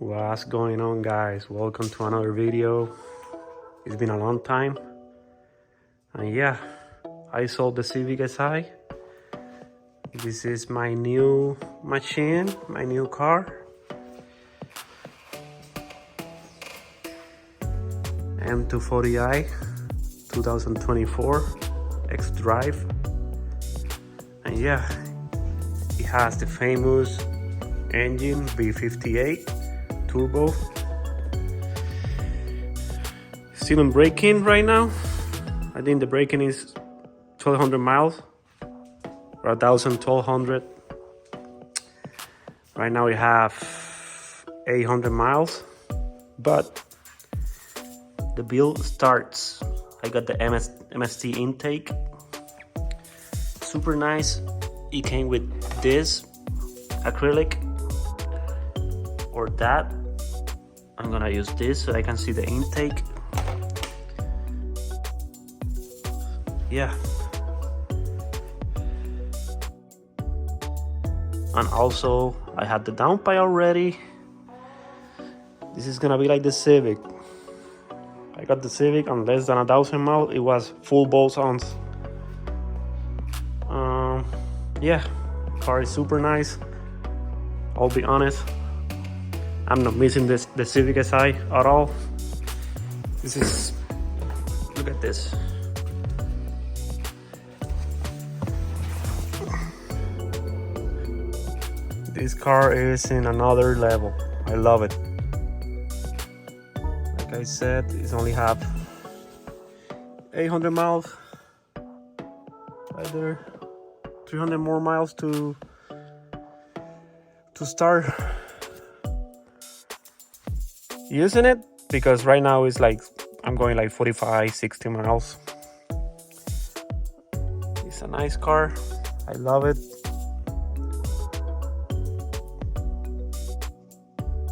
What's going on, guys? Welcome to another video. It's been a long time, and yeah, I sold the Civic Si. This is my new machine, my new car, M240i 2024 X Drive, and yeah, it has the famous engine V58 turbo. Still in braking right now. I think the braking is 1200 miles or 1200. Right now we have 800 miles, but the build starts. I got the MST intake, super nice. It came with this acrylic or that. I'm gonna use this so I can see the intake. Yeah. And also I had the downpipe already. This is gonna be like the Civic. I got the Civic on less than 1,000 miles. It was full bolt-ons. Yeah, car is super nice. I'll be honest, I'm not missing the Civic Si at all. This is, look at this. This car is in another level. I love it. Like I said, it's only have 800 miles right there. 300 more miles to start using it, because right now it's like I'm going like 45-60 miles. It's a nice car. I love it.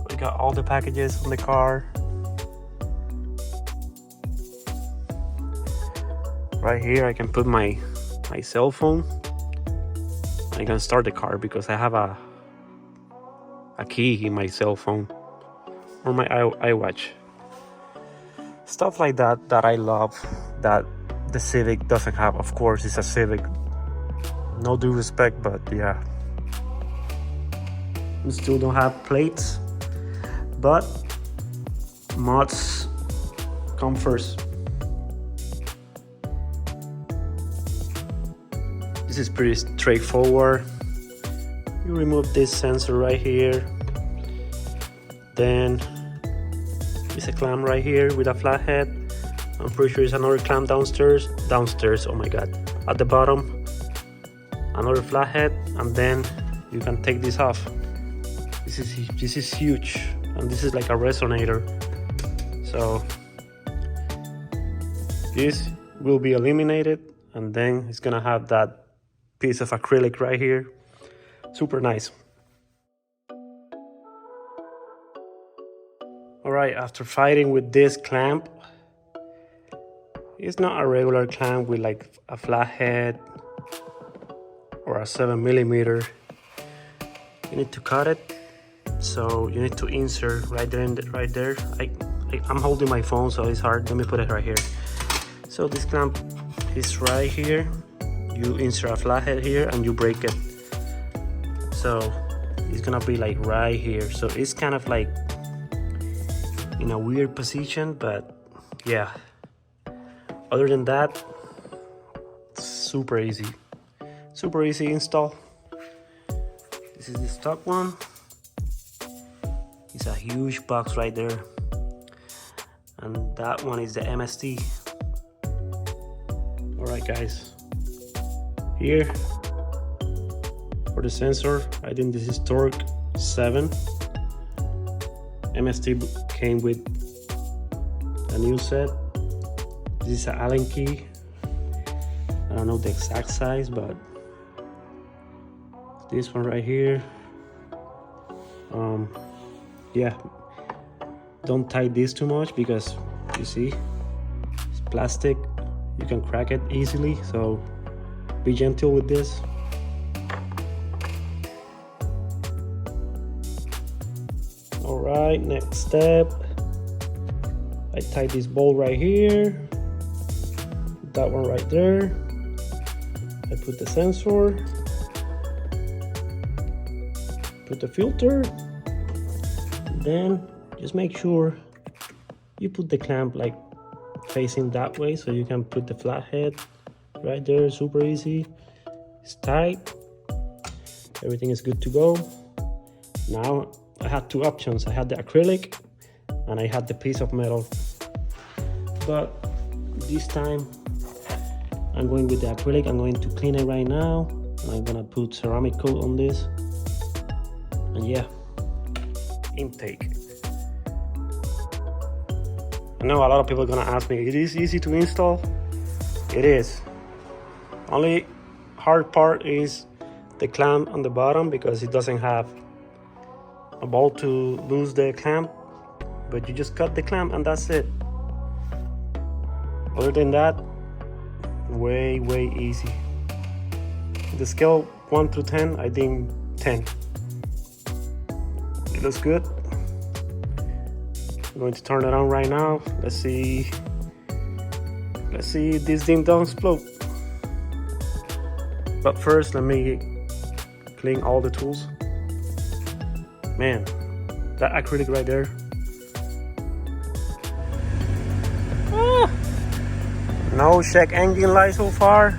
We got all the packages on the car. Right here I can put my cell phone. I can start the car because I have a key in my cell phone or my iWatch. Stuff like that I love, that the Civic doesn't have. Of course, it's a Civic. No due respect, but yeah. We still don't have plates, but mods come first. This is pretty straightforward. You remove this sensor right here. Then there's a clamp right here with a flathead. I'm pretty sure there's another clamp downstairs. Oh my god. At the bottom, another flathead, and then you can take this off. This is huge, and this is like a resonator. So this will be eliminated, and then it's gonna have that piece of acrylic right here. Super nice. All right, after fighting with this clamp, it's not a regular clamp with like a flathead or a 7mm. You need to cut it, so you need to insert right there. I'm holding my phone, so it's hard. Let me put it right here. So this clamp is right here. You insert a flathead here and you break it. So it's gonna be like right here. So it's kind of like in a weird position, but yeah. Other than that, super easy install. This is the stock one. It's a huge box right there, and that one is the MST. All right, guys. Here for the sensor, I think this is torque 7. MST came with a new set. This is an Allen key. I don't know the exact size, but this one right here. Yeah, don't tight this too much because you see it's plastic. You can crack it easily, so be gentle with this. All right, next step. I tie this bolt right here, that one right there. I put the sensor, put the filter, then just make sure you put the clamp like facing that way so you can put the flathead right there. Super easy. It's tight. Everything is good to go. Now I had two options. I had the acrylic and I had the piece of metal, but this time I'm going with the acrylic. I'm going to clean it right now, and I'm gonna put ceramic coat on this. And yeah, intake. I know a lot of people are gonna ask me, it is easy to install. It is. Only hard part is the clamp on the bottom, because it doesn't have a bolt to lose the clamp, but you just cut the clamp and that's it. Other than that, way easy. The scale 1 through 10, I think 10. It looks good. I'm going to turn it on right now. Let's see if this thing don't explode. But first, let me clean all the tools. Man, that acrylic right there. No check engine light so far.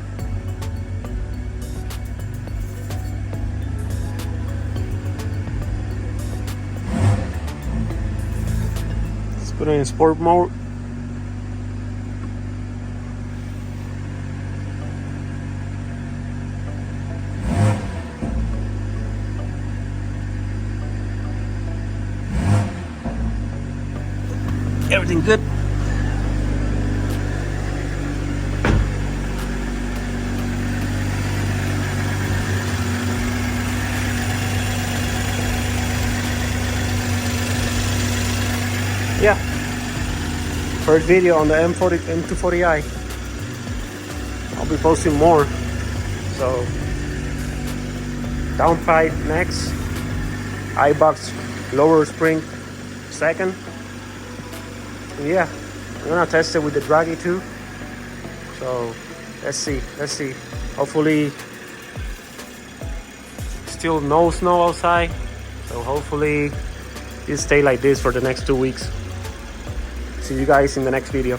Let's put it in sport mode. Everything good. Yeah, first video on the M240i. I'll be posting more. So down pipe next, I-box lower spring second. And yeah, I'm gonna test it with the draggy too. So let's see. Hopefully still no snow outside, so hopefully it stay like this for the next 2 weeks. See you guys in the next video.